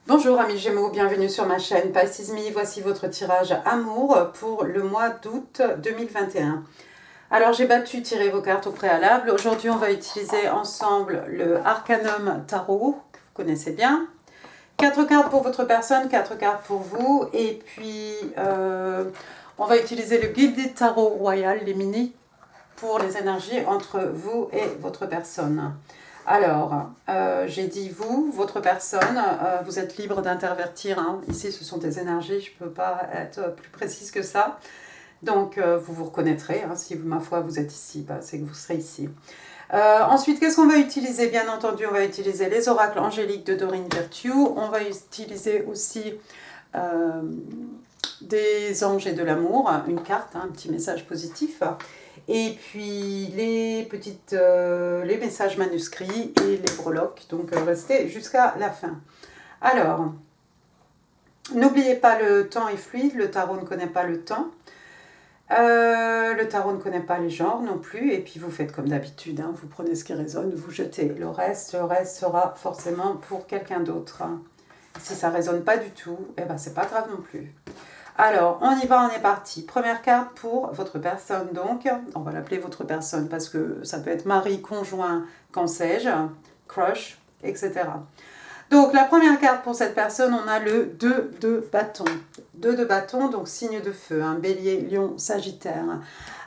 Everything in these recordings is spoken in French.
Bonjour amis Gémeaux, bienvenue sur ma chaîne Pisces Me. Voici votre tirage amour pour le mois d'août 2021. Alors j'ai battu tirer vos cartes au préalable. Aujourd'hui on va utiliser ensemble le Arcanum Tarot, que vous connaissez bien. 4 cartes pour votre personne, 4 cartes pour vous. Et puis on va utiliser le Gilded Tarot Royal, les mini, pour les énergies entre vous et votre personne. Alors, j'ai dit vous, votre personne, vous êtes libre d'intervertir. Hein. Ici, ce sont des énergies, je ne peux pas être plus précise que ça. Donc, vous vous reconnaîtrez. Hein. Si, ma foi, vous êtes ici, bah, c'est que vous serez ici. Ensuite, qu'est-ce qu'on va utiliser? Bien entendu, on va utiliser les oracles angéliques de Doreen Virtue. On va utiliser aussi des anges et de l'amour, une carte, hein, un petit message positif. Et puis les messages manuscrits et les breloques, donc restez jusqu'à la fin. Alors, n'oubliez pas, le temps est fluide, le tarot ne connaît pas le temps. Le tarot ne connaît pas les genres non plus, et puis vous faites comme d'habitude, hein, vous prenez ce qui résonne, vous jetez. Le reste sera forcément pour quelqu'un d'autre. Hein. Si ça ne résonne pas du tout, eh ben, c'est pas grave non plus. Alors, on y va, on est parti. Première carte pour votre personne, donc. On va l'appeler votre personne parce que ça peut être mari, conjoint, qu'en sais-je, crush, etc. Donc, la première carte pour cette personne, on a le 2 de bâton. 2 de bâton, donc signe de feu, hein, bélier, lion, sagittaire.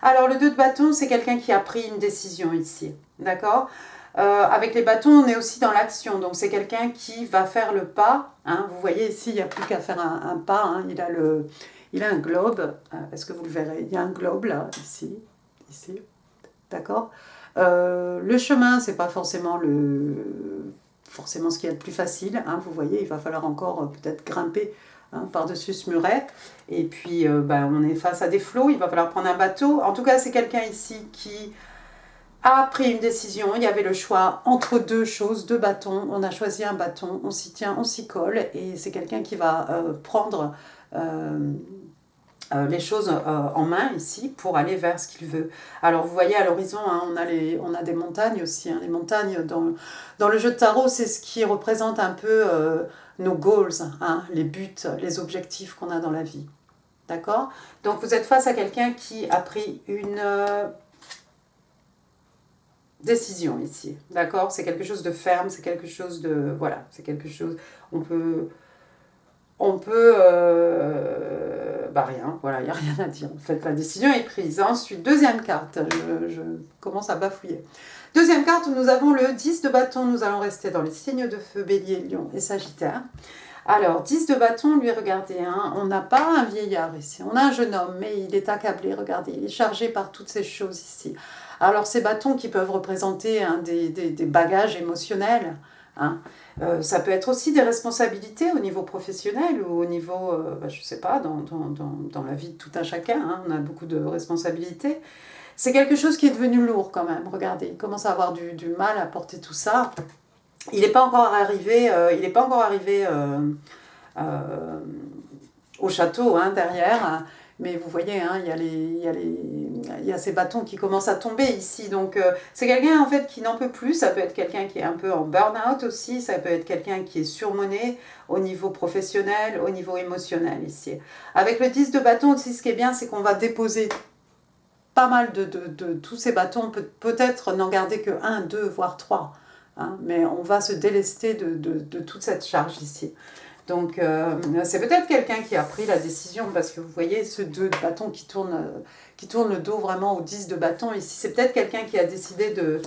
Alors, le 2 de bâton, c'est quelqu'un qui a pris une décision ici, d'accord ? Avec les bâtons, on est aussi dans l'action, donc c'est quelqu'un qui va faire le pas. Hein. Vous voyez ici, il n'y a plus qu'à faire un pas. Hein. Il a un globe. Est-ce que vous le verrez? Il y a un globe là, ici, d'accord. Le chemin, c'est pas forcément ce qui est le plus facile. Hein. Vous voyez, il va falloir encore peut-être grimper. Hein, par-dessus ce muret, et puis on est face à des flots, il va falloir prendre un bateau. En tout cas, c'est quelqu'un ici qui a pris une décision. Il y avait le choix entre deux choses, deux bâtons. On a choisi un bâton, on s'y tient, on s'y colle, et c'est quelqu'un qui va prendre les choses en main ici pour aller vers ce qu'il veut. Alors vous voyez à l'horizon, hein, on a des montagnes aussi. Hein. Les montagnes dans le jeu de tarot, c'est ce qui représente un peu nos goals, hein, les buts, les objectifs qu'on a dans la vie. D'accord? Donc vous êtes face à quelqu'un qui a pris une décision ici. D'accord? C'est quelque chose de ferme, c'est quelque chose de... Voilà, c'est quelque chose... On peut rien, voilà, il n'y a rien à dire. En fait, la décision est prise. Ensuite, deuxième carte, je commence à bafouiller. Deuxième carte, nous avons le 10 de bâton. Nous allons rester dans les signes de feu, bélier, lion et sagittaire. Alors, 10 de bâton, lui, regardez, hein, on n'a pas un vieillard ici. On a un jeune homme, mais il est accablé, regardez, il est chargé par toutes ces choses ici. Alors, ces bâtons qui peuvent représenter hein, des bagages émotionnels, hein, ça peut être aussi des responsabilités au niveau professionnel ou au niveau, je ne sais pas, dans la vie de tout un chacun. Hein, on a beaucoup de responsabilités. C'est quelque chose qui est devenu lourd quand même. Regardez, il commence à avoir du mal à porter tout ça. Il n'est pas encore arrivé, au château hein, derrière. Mais vous voyez, hein, il y a ces bâtons qui commencent à tomber ici. Donc, c'est quelqu'un en fait qui n'en peut plus. Ça peut être quelqu'un qui est un peu en burn-out aussi. Ça peut être quelqu'un qui est surmené au niveau professionnel, au niveau émotionnel ici. Avec le 10 de bâton aussi, ce qui est bien, c'est qu'on va déposer pas mal de tous ces bâtons. Peut-être n'en garder que 1, 2, voire 3. Hein, mais on va se délester de toute cette charge ici. Donc, c'est peut-être quelqu'un qui a pris la décision, parce que vous voyez ce 2 de bâton qui tourne le dos vraiment au 10 de bâton. Ici, c'est peut-être quelqu'un qui a décidé de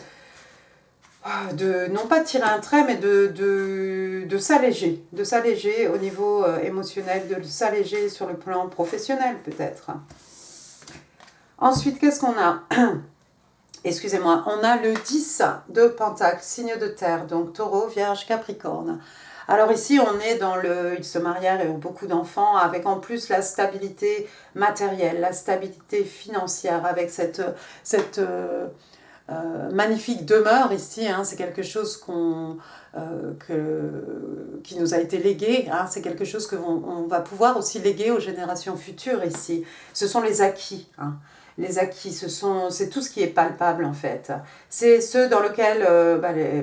non pas de tirer un trait, mais de s'alléger au niveau émotionnel, de s'alléger sur le plan professionnel peut-être. Ensuite, qu'est-ce qu'on a? Excusez-moi, on a le 10 de Pentacle, signe de terre, donc Taureau, Vierge, Capricorne. Alors ici, on est dans le... Ils se marièrent et ont beaucoup d'enfants, avec en plus la stabilité matérielle, la stabilité financière, avec cette magnifique demeure ici. Hein, c'est quelque chose qui nous a été légué. Hein, c'est quelque chose qu'on va pouvoir aussi léguer aux générations futures ici. Ce sont les acquis. Hein. les acquis, c'est tout ce qui est palpable en fait. C'est ceux dans lesquels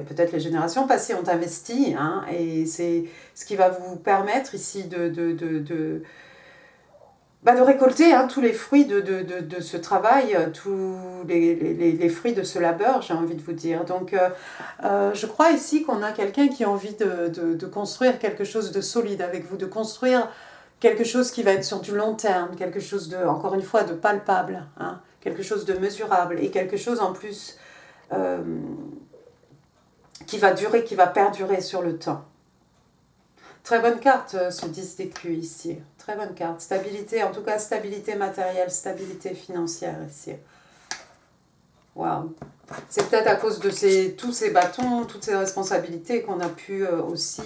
peut-être les générations passées ont investi, hein, et c'est ce qui va vous permettre ici de récolter, hein, tous les fruits de ce travail, tous les fruits de ce labeur, j'ai envie de vous dire. Donc, je crois ici qu'on a quelqu'un qui a envie de construire quelque chose de solide avec vous, de construire quelque chose qui va être sur du long terme, quelque chose de, encore une fois, de palpable, hein, quelque chose de mesurable et quelque chose en plus qui va durer, qui va perdurer sur le temps. Très bonne carte, ce 10 d'écus ici. Très bonne carte. Stabilité, en tout cas stabilité matérielle, stabilité financière ici. Waouh. C'est peut-être à cause de tous ces bâtons, toutes ces responsabilités qu'on a pu aussi,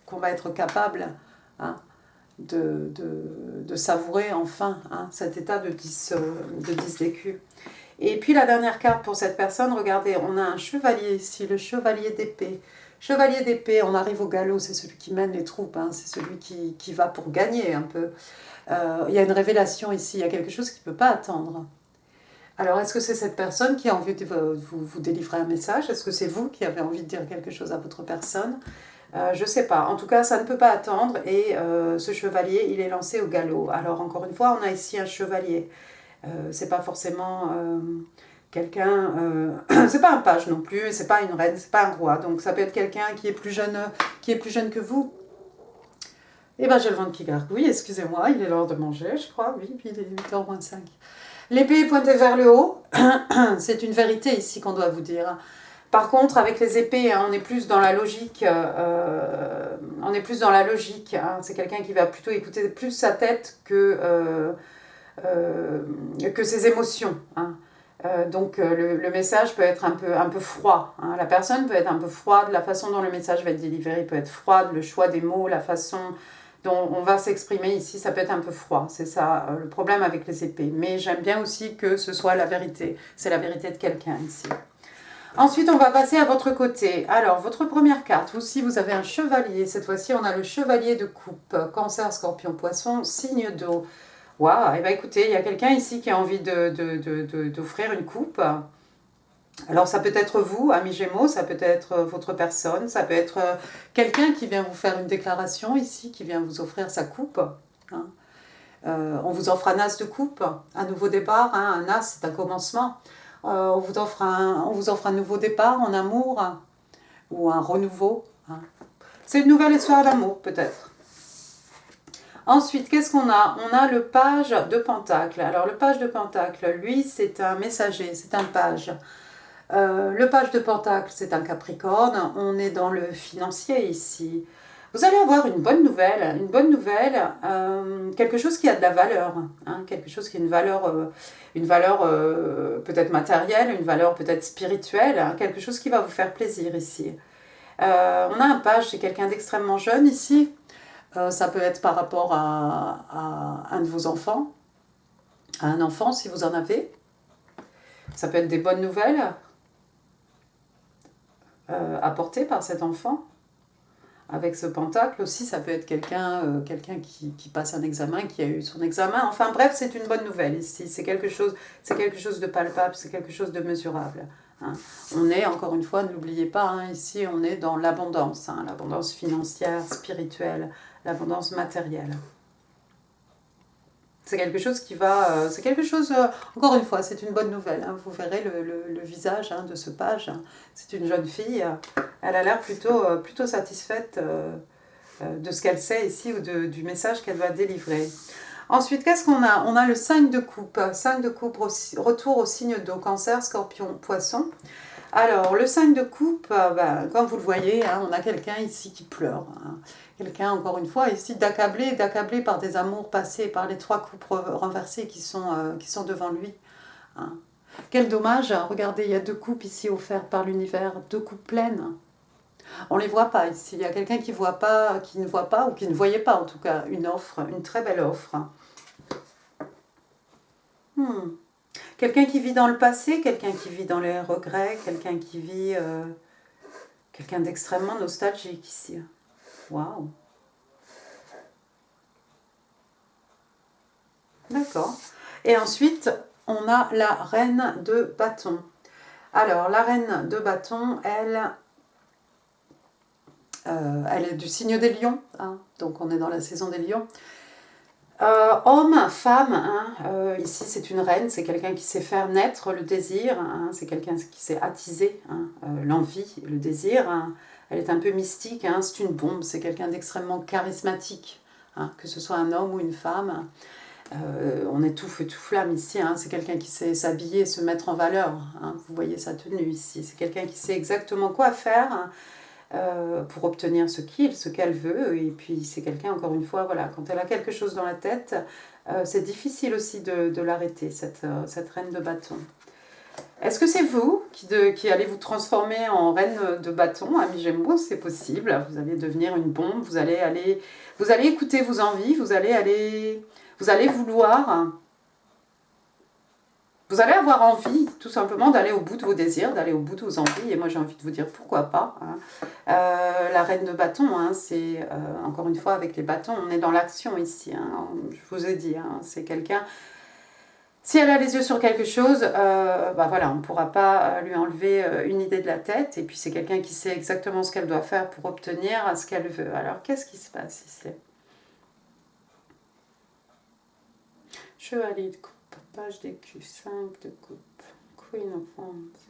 qu'on va être capable, hein, de savourer enfin, hein, cet état de 10 d'écus. Et puis la dernière carte pour cette personne, regardez, on a un chevalier ici, le chevalier d'épée. Chevalier d'épée, on arrive au galop, c'est celui qui mène les troupes, hein, c'est celui qui va pour gagner un peu. Il y a une révélation ici, il y a quelque chose qui ne peut pas attendre. Alors, est-ce que c'est cette personne qui a envie de vous délivrer un message? Est-ce que c'est vous qui avez envie de dire quelque chose à votre personne? Je ne sais pas. En tout cas, ça ne peut pas attendre. Et ce chevalier, il est lancé au galop. Alors, encore une fois, on a ici un chevalier. C'est pas forcément quelqu'un... c'est pas un page non plus, c'est pas une reine, c'est pas un roi. Donc, ça peut être quelqu'un qui est plus jeune que vous. Eh bien, j'ai le ventre qui gargouille, excusez-moi, il est l'heure de manger, je crois. Oui, puis il est 8h moins 5. L'épée est pointée vers le haut. C'est une vérité ici qu'on doit vous dire. Par contre, avec les épées, hein, on est plus dans la logique. On est plus dans la logique. Hein. C'est quelqu'un qui va plutôt écouter plus sa tête que ses émotions. Hein. Donc le message peut être un peu froid. Hein. La personne peut être un peu froide. La façon dont le message va être délivré peut être froide. Le choix des mots, la façon dont on va s'exprimer ici, ça peut être un peu froid. C'est ça le problème avec les épées. Mais j'aime bien aussi que ce soit la vérité. C'est la vérité de quelqu'un ici. Ensuite, on va passer à votre côté. Alors, votre première carte, aussi, vous avez un chevalier. Cette fois-ci, on a le chevalier de coupe. Cancer, scorpion, poisson, signe d'eau. Waouh, et bien écoutez, il y a quelqu'un ici qui a envie d'offrir une coupe. Alors, ça peut être vous, ami Gémeaux, ça peut être votre personne, ça peut être quelqu'un qui vient vous faire une déclaration ici, qui vient vous offrir sa coupe. Hein. On vous offre un as de coupe, un nouveau départ. Hein. Un as, c'est un commencement. On vous offre un nouveau départ en amour, hein, ou un renouveau. Hein. C'est une nouvelle histoire d'amour, peut-être. Ensuite, qu'est-ce qu'on a? On a le page de Pentacle. Alors, le page de Pentacle, lui, c'est un messager, c'est un page. Le page de Pentacle, c'est un Capricorne. On est dans le financier ici. Vous allez avoir une bonne nouvelle, quelque chose qui a de la valeur, hein, quelque chose qui a une valeur peut-être matérielle, une valeur peut-être spirituelle, hein, quelque chose qui va vous faire plaisir ici. On a un page, c'est quelqu'un d'extrêmement jeune ici. Ça peut être par rapport à un de vos enfants, à un enfant si vous en avez. Ça peut être des bonnes nouvelles apportées par cet enfant. Avec ce pentacle aussi, ça peut être quelqu'un qui passe un examen, qui a eu son examen. Enfin bref, c'est une bonne nouvelle ici. C'est quelque chose de palpable, c'est quelque chose de mesurable. Hein. On est, encore une fois, ne l'oubliez pas, hein, ici on est dans l'abondance, hein, l'abondance financière, spirituelle, l'abondance matérielle. C'est quelque chose encore une fois, c'est une bonne nouvelle. Hein. Vous verrez le visage, hein, de ce page. C'est une jeune fille. Elle a l'air plutôt satisfaite de ce qu'elle sait ici ou du message qu'elle va délivrer. Ensuite, qu'est-ce qu'on a? On a le 5 de coupe. 5 de coupe, retour au signe d'eau, Cancer, Scorpion, Poisson. Alors, le 5 de coupe, comme vous le voyez, hein, on a quelqu'un ici qui pleure. Hein. Quelqu'un, encore une fois, ici d'accablé par des amours passés, par les 3 coupes renversées qui sont devant lui. Hein. Quel dommage, regardez, il y a 2 coupes ici offertes par l'univers, 2 coupes pleines. On ne les voit pas ici, il y a quelqu'un qui ne voit pas, ou qui ne voyait pas en tout cas, une offre, une très belle offre. Quelqu'un qui vit dans le passé, quelqu'un qui vit dans les regrets, quelqu'un qui vit... quelqu'un d'extrêmement nostalgique ici. Waouh. D'accord. Et ensuite, on a la reine de bâton. Alors, la reine de bâton, elle est du signe des lions, hein, donc on est dans la saison des lions. Homme, femme, hein, ici c'est une reine, c'est quelqu'un qui sait faire naître le désir, hein, c'est quelqu'un qui sait attiser hein, l'envie, le désir. Hein. Elle est un peu mystique, hein, c'est une bombe, c'est quelqu'un d'extrêmement charismatique, hein, que ce soit un homme ou une femme. On est tout feu, tout flamme ici, hein, c'est quelqu'un qui sait s'habiller, se mettre en valeur. Hein, vous voyez sa tenue ici, c'est quelqu'un qui sait exactement quoi faire. Hein, pour obtenir ce qu'elle veut. Et puis c'est quelqu'un, encore une fois, voilà, quand elle a quelque chose dans la tête, c'est difficile aussi de l'arrêter, cette reine de bâton. Est-ce que c'est vous qui allez vous transformer en reine de bâton, ami Gémeaux? C'est possible, vous allez devenir une bombe, vous allez écouter vos envies, vous allez vouloir... Vous allez avoir envie, tout simplement, d'aller au bout de vos désirs, d'aller au bout de vos envies. Et moi, j'ai envie de vous dire, pourquoi pas hein. La reine de bâton, hein, c'est, encore une fois, avec les bâtons, on est dans l'action ici. Hein, je vous ai dit, hein, c'est quelqu'un... Si elle a les yeux sur quelque chose, bah voilà, on ne pourra pas lui enlever une idée de la tête. Et puis, c'est quelqu'un qui sait exactement ce qu'elle doit faire pour obtenir ce qu'elle veut. Alors, qu'est-ce qui se passe ici? Chevalier de coupe, page d'écu, 5 de coupe, Queen of Wands.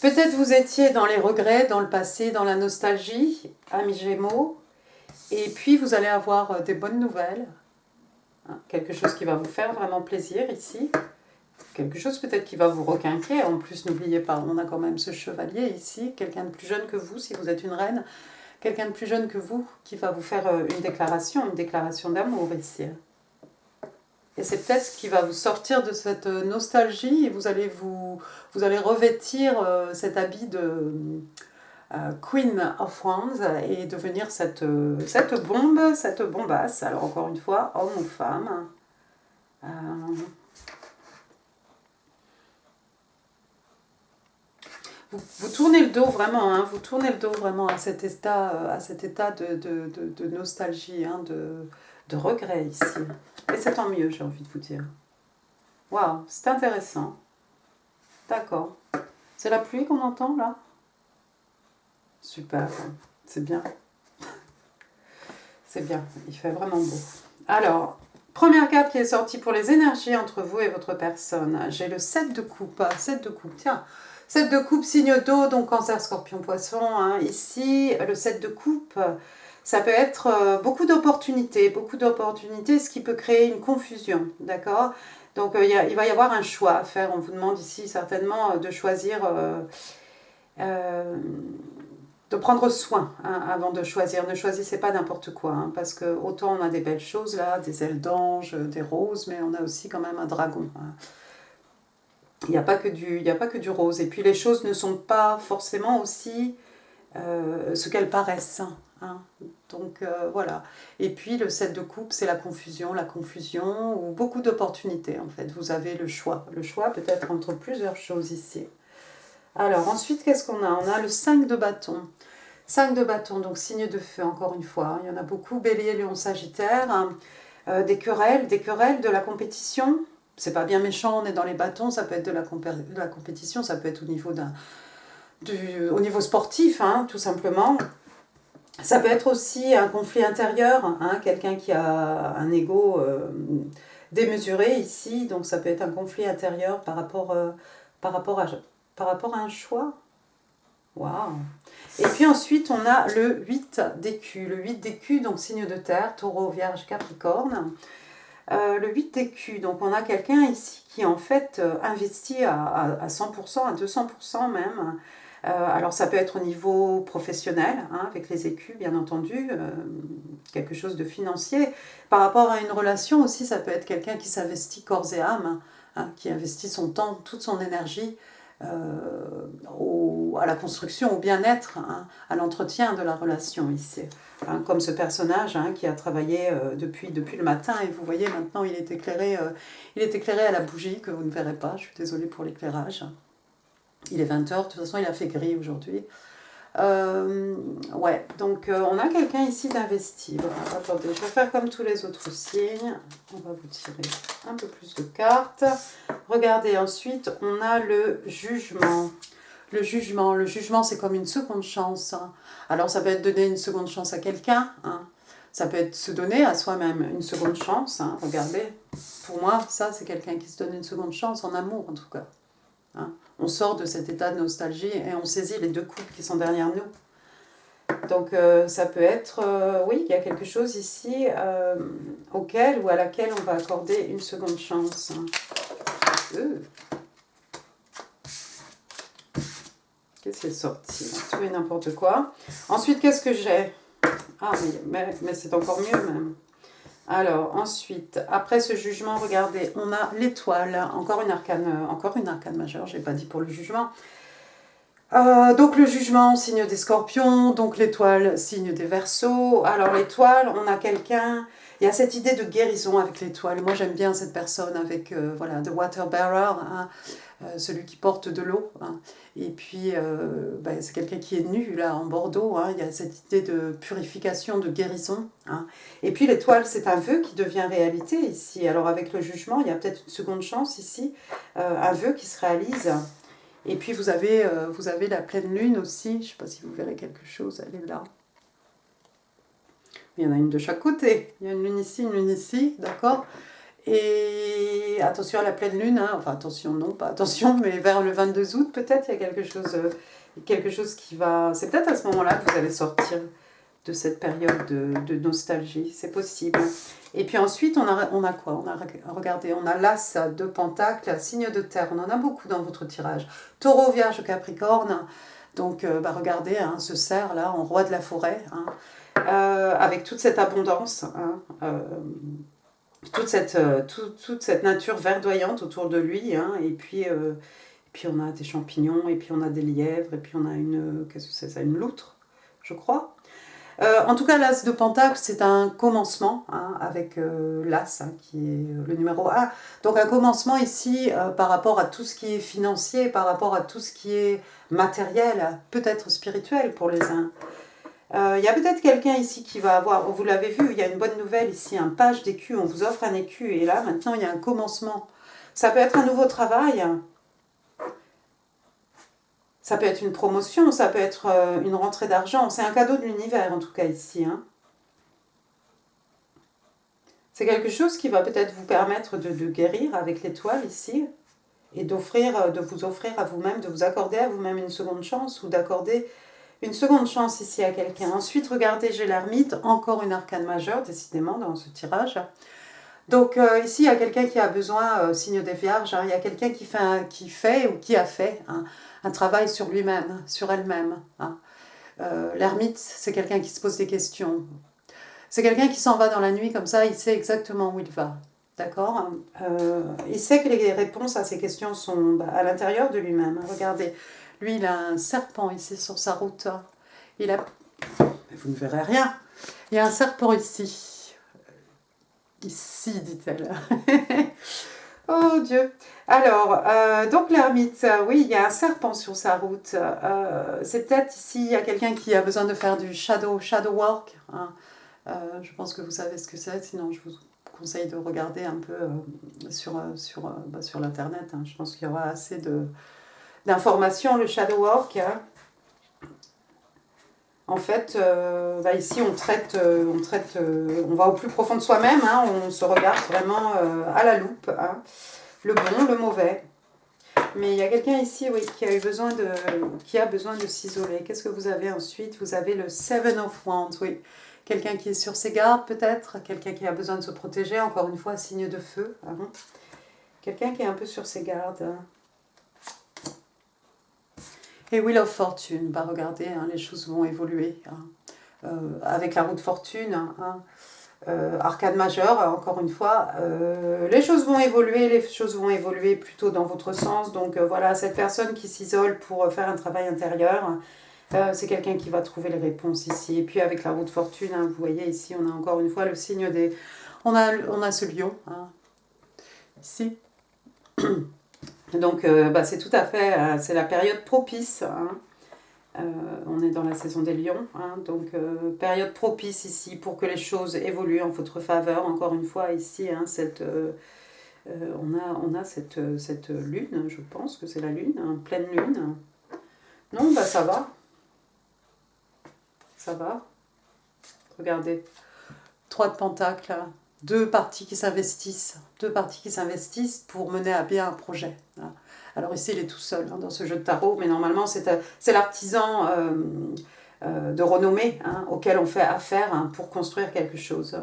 Peut-être vous étiez dans les regrets, dans le passé, dans la nostalgie, ami Gémeaux, et puis vous allez avoir des bonnes nouvelles, hein, quelque chose qui va vous faire vraiment plaisir ici, quelque chose peut-être qui va vous requinquer. En plus, n'oubliez pas, on a quand même ce chevalier ici, quelqu'un de plus jeune que vous, si vous êtes une reine, quelqu'un de plus jeune que vous qui va vous faire une déclaration d'amour ici. Et c'est peut-être ce qui va vous sortir de cette nostalgie et vous allez revêtir cet habit de Queen of Wands et devenir cette bombasse. Alors encore une fois, homme ou femme. Vous tournez le dos vraiment, hein, vous tournez le dos vraiment à cet état de nostalgie, hein, de regret ici. Et c'est tant mieux, j'ai envie de vous dire. Waouh, c'est intéressant. D'accord. C'est la pluie qu'on entend là? Super, c'est bien. C'est bien, il fait vraiment beau. Alors, première carte qui est sortie pour les énergies entre vous et votre personne. J'ai le 7 de coupe. 7 de coupe, tiens. 7 de coupe, signe d'eau, donc cancer, scorpion, poisson. Hein. Ici, le 7 de coupe, ça peut être beaucoup d'opportunités, ce qui peut créer une confusion, d'accord? Donc, il va y avoir un choix à faire. On vous demande ici certainement de choisir... de prendre soin hein, avant de choisir. Ne choisissez pas n'importe quoi, hein, parce que autant on a des belles choses là, des ailes d'ange, des roses, mais on a aussi quand même un dragon. Hein. Il n'y a pas que du rose. Et puis les choses ne sont pas forcément aussi ce qu'elles paraissent. Hein. Donc voilà. Et puis le 7 de coupe, c'est la confusion ou beaucoup d'opportunités en fait. Vous avez le choix. Le choix peut être entre plusieurs choses ici. Alors ensuite, qu'est-ce qu'on a? On a le 5 de bâton. 5 de bâton, donc signe de feu, encore une fois. Il y en a beaucoup, Bélier, Lion, Sagittaire. Hein. Des querelles, de la compétition. C'est pas bien méchant, on est dans les bâtons, ça peut être de la compétition, ça peut être au niveau sportif, hein, tout simplement. Ça peut être aussi un conflit intérieur, hein, quelqu'un qui a un ego démesuré ici, donc ça peut être un conflit intérieur par rapport à un choix. Waouh! Et puis ensuite, on a le 8 d'écus. Le 8 d'écus, donc signe de terre, taureau, vierge, capricorne. Le 8 d'écus, donc on a quelqu'un ici qui en fait investit à 100%, à 200% même. Alors ça peut être au niveau professionnel, hein, avec les écus bien entendu, quelque chose de financier. Par rapport à une relation aussi, ça peut être quelqu'un qui s'investit corps et âme, hein, qui investit son temps, toute son énergie à la construction, au bien-être, hein, à l'entretien de la relation ici. Hein, comme ce personnage hein, qui a travaillé depuis le matin et vous voyez maintenant il est éclairé à la bougie que vous ne verrez pas, je suis désolée pour l'éclairage. Il est 20h, de toute façon il a fait gris aujourd'hui. Ouais, donc on a quelqu'un ici d'investi. Voilà, attendez, je vais faire comme tous les autres signes. On va vous tirer un peu plus de cartes. Regardez, ensuite, on a le jugement. Le jugement, c'est comme une seconde chance. Hein. Alors, ça peut être donner une seconde chance à quelqu'un. Hein. Ça peut être se donner à soi-même une seconde chance. Hein. Regardez, pour moi, ça, c'est quelqu'un qui se donne une seconde chance en amour, en tout cas. Hein. On sort de cet état de nostalgie et on saisit les deux coups qui sont derrière nous. Donc, ça peut être, oui, il y a quelque chose ici auquel ou à laquelle on va accorder une seconde chance. Qu'est-ce qui est sorti? Tout et n'importe quoi. Ensuite, qu'est-ce que j'ai? Ah, mais c'est encore mieux même. Alors, ensuite, après ce jugement, regardez, on a l'étoile. Encore une arcane majeure, je n'ai pas dit pour le jugement. Donc le jugement, signe des scorpions, donc l'étoile, signe des verseaux. Alors l'étoile, on a quelqu'un, il y a cette idée de guérison avec l'étoile. Moi j'aime bien cette personne avec, voilà, the water bearer, hein, celui qui porte de l'eau. Hein. Et puis c'est quelqu'un qui est nu là en Bordeaux, hein. Il y a cette idée de purification, de guérison. Hein. Et puis l'étoile, c'est un vœu qui devient réalité ici. Alors avec le jugement, il y a peut-être une seconde chance ici, un vœu qui se réalise. Et puis vous avez la pleine lune aussi, je ne sais pas si vous verrez quelque chose, elle est là. Il y en a une de chaque côté, il y a une lune ici, d'accord. Et attention à la pleine lune, hein. Enfin attention, non, pas attention, mais vers le 22 août peut-être, il y a quelque chose qui va... C'est peut-être à ce moment-là que vous allez sortir de cette période de nostalgie, c'est possible. Et puis ensuite, on a quoi? Regardez, on a l'as de pentacle, signe de terre. On en a beaucoup dans votre tirage. Taureau, Vierge, Capricorne. Donc, regardez, hein, ce cerf là, en roi de la forêt, hein, avec toute cette abondance, hein, toute cette nature verdoyante autour de lui. Hein, et puis on a des champignons, et puis on a des lièvres, et puis on a qu'est-ce que c'est ça? Une loutre, je crois. En tout cas, l'as de pentacle, c'est un commencement, hein, avec l'as, hein, qui est le numéro 1. Donc un commencement ici par rapport à tout ce qui est financier, par rapport à tout ce qui est matériel, peut-être spirituel pour les uns. Il y a peut-être quelqu'un ici qui va avoir, vous l'avez vu, il y a une bonne nouvelle ici, un page d'écu, on vous offre un écu, et là maintenant il y a un commencement. Ça peut être un nouveau travail. Ça peut être une promotion, ça peut être une rentrée d'argent. C'est un cadeau de l'univers, en tout cas, ici. Hein. C'est quelque chose qui va peut-être vous permettre de guérir avec l'étoile, ici, et de vous offrir à vous-même, de vous accorder à vous-même une seconde chance, ou d'accorder une seconde chance ici à quelqu'un. Ensuite, regardez, j'ai l'ermite, encore une arcane majeure, décidément, dans ce tirage. Donc, ici, il y a quelqu'un qui a besoin, signe des vierges, hein, il y a quelqu'un qui fait ou qui a fait un travail sur lui-même, sur elle-même. Hein. L'ermite, c'est quelqu'un qui se pose des questions. C'est quelqu'un qui s'en va dans la nuit comme ça, il sait exactement où il va. D'accord. Il sait que les réponses à ces questions sont à l'intérieur de lui-même. Regardez, lui, il a un serpent ici sur sa route. Vous ne verrez rien. Il y a un serpent ici. Ici, dit-elle. Oh Dieu. Alors, donc l'ermite, oui, il y a un serpent sur sa route. C'est peut-être ici, il y a quelqu'un qui a besoin de faire du shadow work. Hein. Je pense que vous savez ce que c'est, sinon je vous conseille de regarder un peu sur l'internet. Hein. Je pense qu'il y aura assez d'informations, le shadow work. Hein. En fait, ici on va au plus profond de soi-même, hein, on se regarde vraiment à la loupe, hein, le bon, le mauvais. Mais il y a quelqu'un ici, oui, qui a besoin de s'isoler. Qu'est-ce que vous avez ensuite? Vous avez le Seven of Wands, oui. Quelqu'un qui est sur ses gardes peut-être, quelqu'un qui a besoin de se protéger, encore une fois, signe de feu. Hein. Quelqu'un qui est un peu sur ses gardes. Hein. Et Wheel of Fortune, regardez, hein, les choses vont évoluer. Hein. Avec la roue de fortune, hein, arcane majeure, encore une fois, les choses vont évoluer plutôt dans votre sens. Donc voilà, cette personne qui s'isole pour faire un travail intérieur, c'est quelqu'un qui va trouver les réponses ici. Et puis avec la roue de fortune, hein, vous voyez ici, on a encore une fois le signe des... On a ce lion, hein, ici. Donc c'est tout à fait, c'est la période propice, hein, On est dans la saison des lions, hein, donc période propice ici pour que les choses évoluent en votre faveur. Encore une fois, ici, hein, on a cette lune, je pense que c'est la lune, hein, pleine lune. Non, bah ça va. Ça va. Regardez. 3 de pentacles, deux parties qui s'investissent. Deux parties qui s'investissent pour mener à bien un projet. Hein. Alors ici, il est tout seul hein, dans ce jeu de tarot, mais normalement, c'est l'artisan de renommée hein, auquel on fait affaire hein, pour construire quelque chose.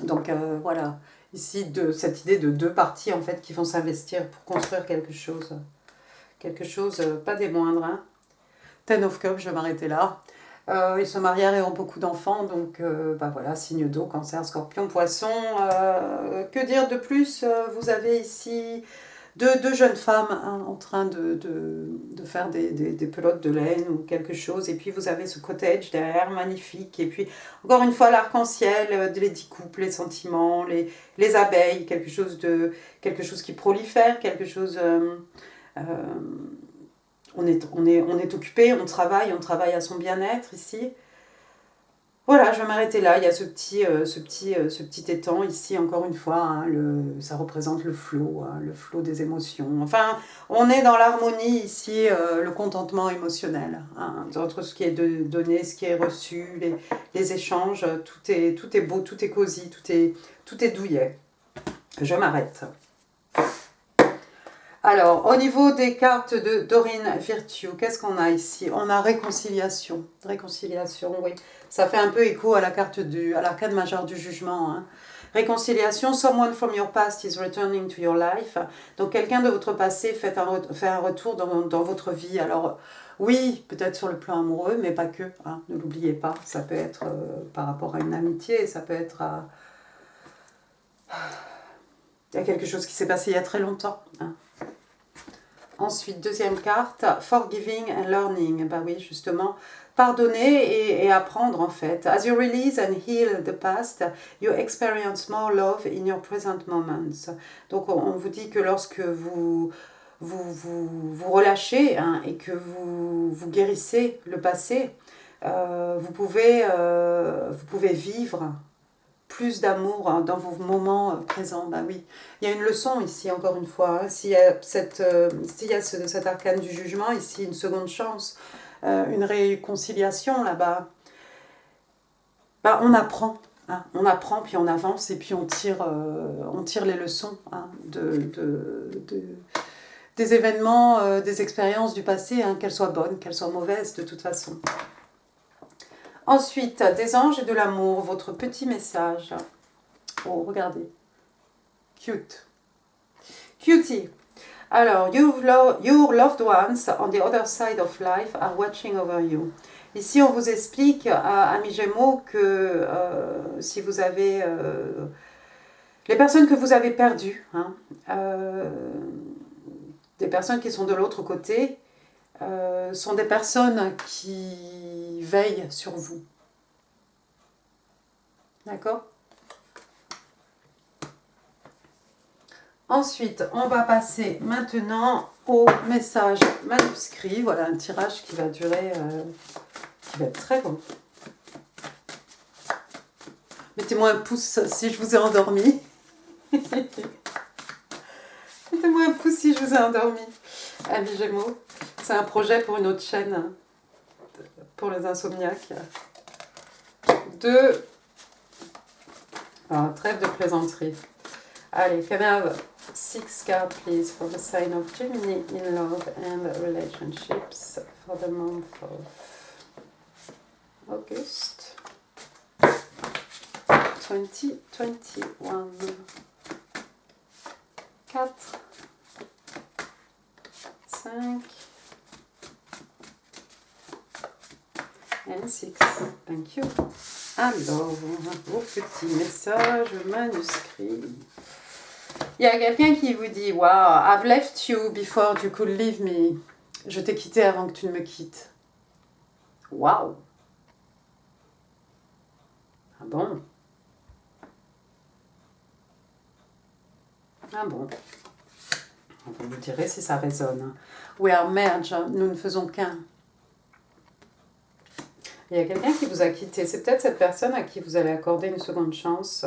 Donc voilà, ici, cette idée de deux parties en fait qui vont s'investir pour construire quelque chose. Quelque chose, pas des moindres. Hein. Ten of Cups, je vais m'arrêter là. Ils se marièrent et ont beaucoup d'enfants, donc bah voilà, signe d'eau, cancer, scorpion, poisson. Que dire de plus? Vous avez ici deux jeunes femmes hein, en train de faire des pelotes de laine ou quelque chose, et puis vous avez ce cottage derrière, magnifique, et puis encore une fois l'arc-en-ciel, les 10 couples, les sentiments, les abeilles, quelque chose qui prolifère, quelque chose... on est occupé, on travaille à son bien-être ici. Voilà, je vais m'arrêter là. Il y a ce petit étang ici, encore une fois. Hein, ça représente le flot des émotions. Enfin, on est dans l'harmonie ici, le contentement émotionnel. Hein, entre ce qui est donné, ce qui est reçu, les échanges. Tout est beau, tout est cosy, tout est douillet. Je m'arrête. Alors, au niveau des cartes de Dorine Virtue, qu'est-ce qu'on a ici? On a réconciliation. Réconciliation, oui. Ça fait un peu écho à la carte à l'arcane majeure du jugement. Hein. Réconciliation, someone from your past is returning to your life. Donc, quelqu'un de votre passé fait un retour dans votre vie. Alors, oui, peut-être sur le plan amoureux, mais pas que. Hein, ne l'oubliez pas. Ça peut être par rapport à une amitié, ça peut être à... Il y a quelque chose qui s'est passé il y a très longtemps. Hein. Ensuite, deuxième carte, Forgiving and Learning. Bah oui, justement, pardonner et apprendre en fait. As you release and heal the past, you experience more love in your present moments. Donc, on vous dit que lorsque vous relâchez hein, et que vous guérissez le passé, vous pouvez vivre plus d'amour hein, dans vos moments présents. Bah oui, il y a une leçon ici, encore une fois. Hein. S'il y a, cet arcane du jugement, ici, une seconde chance, une réconciliation là-bas, bah, on apprend. Hein. On apprend, puis on avance, et puis on tire les leçons hein, des événements, des expériences du passé, hein, qu'elles soient bonnes, qu'elles soient mauvaises, de toute façon. Ensuite, des anges et de l'amour, votre petit message. Oh, regardez. Cute. Cutie. Alors, your loved ones on the other side of life are watching over you. Ici, on vous explique, amis Gémeaux, que si vous avez... les personnes que vous avez perdues, hein, des personnes qui sont de l'autre côté, sont des personnes qui veillent sur vous. D'accord ? Ensuite, on va passer maintenant au message manuscrit. Voilà un tirage qui va durer, qui va être très long. Mettez-moi un pouce si je vous ai endormi. Mettez-moi un pouce si je vous ai endormi. Amis Gémeaux, c'est un projet pour une autre chaîne, hein, pour les insomniaques. Alors, trêve de plaisanterie. Allez, can I have 6 cards please for the sign of Gemini in love and relationships for the month of August 2021. 4, 5 and 6. Thank you. Alors, vos petits messages manuscrits. Il y a quelqu'un qui vous dit « Wow, I've left you before you could leave me. » Je t'ai quitté avant que tu ne me quittes. Wow. Ah bon? Ah bon. Vous me direz si ça résonne. We are merged. Nous ne faisons qu'un. Il y a quelqu'un qui vous a quitté. C'est peut-être cette personne à qui vous allez accorder une seconde chance.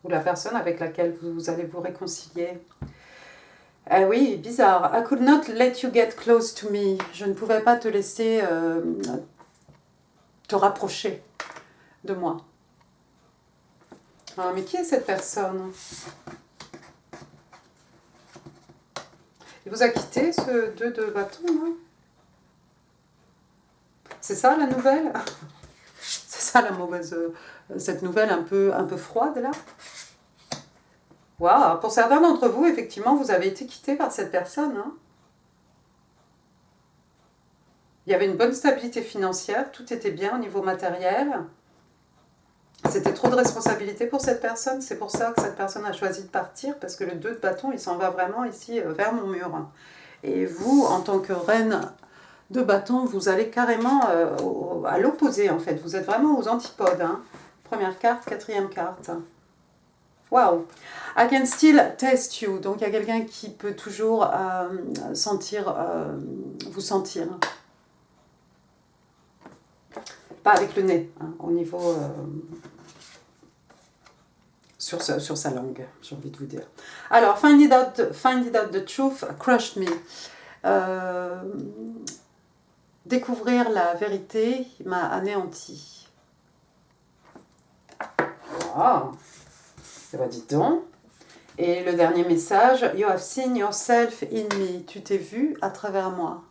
Ou la personne avec laquelle vous allez vous réconcilier. Ah oui, bizarre. I could not let you get close to me. Je ne pouvais pas te laisser te rapprocher de moi. Ah, mais qui est cette personne? Il vous a quitté, ce 2 de bâton, là? C'est ça la nouvelle? C'est ça la mauvaise... cette nouvelle un peu froide, là? Waouh! Pour certains d'entre vous, effectivement, vous avez été quitté par cette personne. Hein? Il y avait une bonne stabilité financière, tout était bien au niveau matériel. C'était trop de responsabilité pour cette personne, c'est pour ça que cette personne a choisi de partir, parce que le 2 de bâton, il s'en va vraiment ici vers mon mur. Et vous, en tant que reine de bâton, vous allez carrément à l'opposé en fait, vous êtes vraiment aux antipodes. Hein. Première carte, quatrième carte. Wow! I can still taste you. Donc il y a quelqu'un qui peut toujours vous sentir. Pas avec le nez, hein, au niveau... sur sa langue, j'ai envie de vous dire. Alors, find it out the truth crushed me. Découvrir la vérité m'a anéanti. Wow! Eh bien, dites donc. Et le dernier message, you have seen yourself in me. Tu t'es vu à travers moi.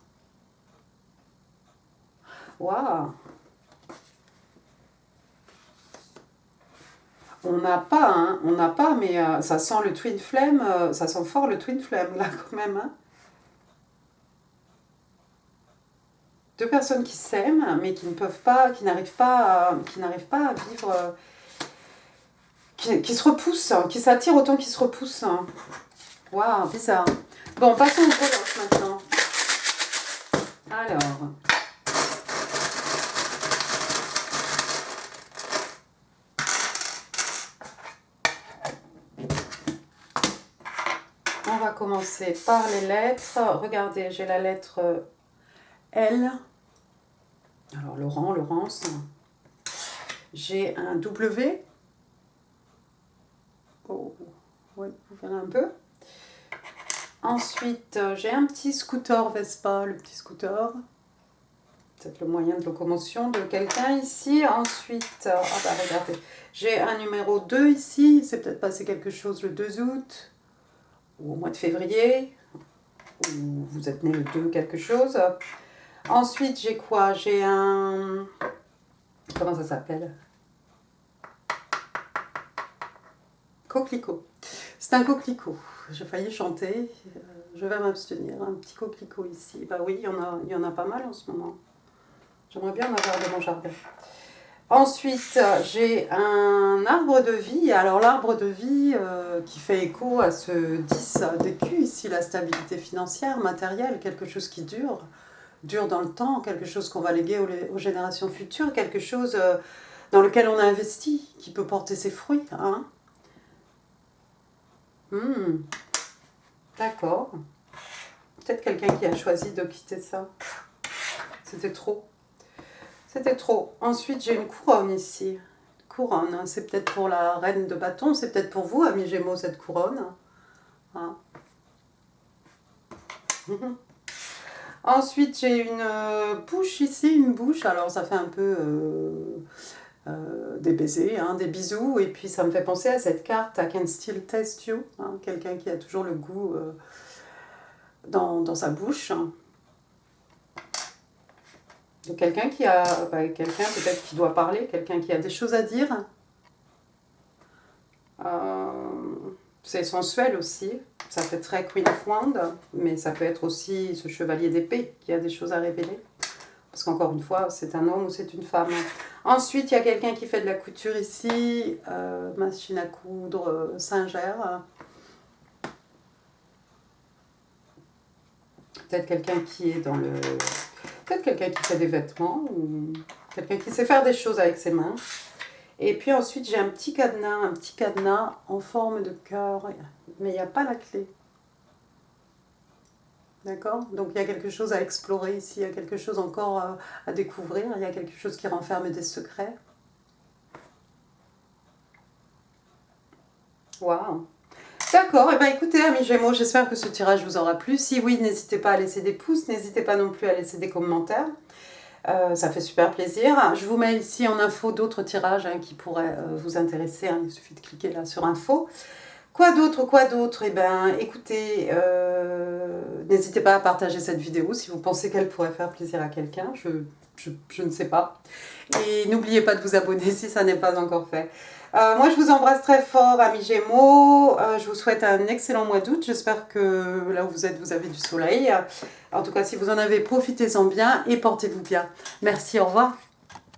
Waouh! On n'a pas, mais ça sent le twin flame, ça sent fort le twin flame là quand même. Hein. Deux personnes qui s'aiment, mais qui ne peuvent pas, qui n'arrivent pas à vivre, qui se repoussent, qui s'attirent autant qu'ils se repoussent. Waouh, bizarre. Bon, passons au prologue maintenant. Alors. On va commencer par les lettres. Regardez, j'ai la lettre L. Alors, Laurence. J'ai un W. Oh, oui, il y en a un peu. Ensuite, j'ai un petit scooter Vespa, le petit scooter. Peut-être le moyen de locomotion de quelqu'un ici. Ensuite, regardez, j'ai un numéro 2 ici. C'est peut-être passé quelque chose le 2 août. Ou au mois de février. Ou vous êtes né le 2 quelque chose. Ensuite, j'ai quoi? J'ai un... Comment ça s'appelle? Coquelicot. C'est un coquelicot. J'ai failli chanter. Je vais m'abstenir. Un petit coquelicot ici. Bah oui, il y en a pas mal en ce moment. J'aimerais bien en avoir dans mon jardin. Ensuite, j'ai un arbre de vie. Alors l'arbre de vie qui fait écho à ce 10 d'écu ici, la stabilité financière, matérielle, quelque chose qui dure dans le temps, quelque chose qu'on va léguer aux générations futures, quelque chose dans lequel on a investi, qui peut porter ses fruits. Hein. D'accord. Peut-être quelqu'un qui a choisi de quitter ça. C'était trop. C'était trop. Ensuite, j'ai une couronne ici. Couronne, c'est peut-être pour la reine de bâton, c'est peut-être pour vous, amis Gémeaux, cette couronne. Hein. Ensuite, j'ai une bouche ici, une bouche. Alors, ça fait un peu des baisers, hein, des bisous. Et puis, ça me fait penser à cette carte, I can still taste you. Hein, quelqu'un qui a toujours le goût dans sa bouche. De quelqu'un qui a, quelqu'un peut-être qui doit parler, quelqu'un qui a des choses à dire. C'est sensuel aussi, ça fait très Queen of Wands, mais ça peut être aussi ce chevalier d'épée qui a des choses à révéler. Parce qu'encore une fois, c'est un homme ou c'est une femme. Ensuite, il y a quelqu'un qui fait de la couture ici, machine à coudre, Singer. Peut-être quelqu'un qui est dans le... Peut-être quelqu'un qui fait des vêtements, ou quelqu'un qui sait faire des choses avec ses mains. Et puis ensuite, j'ai un petit cadenas en forme de cœur, mais il n'y a pas la clé. D'accord? Donc il y a quelque chose à explorer ici, il y a quelque chose encore à découvrir, il y a quelque chose qui renferme des secrets. Waouh! D'accord, et bien écoutez, amis Gémeaux, j'espère que ce tirage vous aura plu. Si oui, n'hésitez pas à laisser des pouces, n'hésitez pas non plus à laisser des commentaires. Ça fait super plaisir. Je vous mets ici en info d'autres tirages hein, qui pourraient vous intéresser. Hein. Il suffit de cliquer là sur info. Quoi d'autre? Eh bien, écoutez, n'hésitez pas à partager cette vidéo si vous pensez qu'elle pourrait faire plaisir à quelqu'un. Je ne sais pas. Et n'oubliez pas de vous abonner si ça n'est pas encore fait. Moi, je vous embrasse très fort, amis Gémeaux. Je vous souhaite un excellent mois d'août. J'espère que là où vous êtes, vous avez du soleil. En tout cas, si vous en avez, profitez-en bien et portez-vous bien. Merci, au revoir.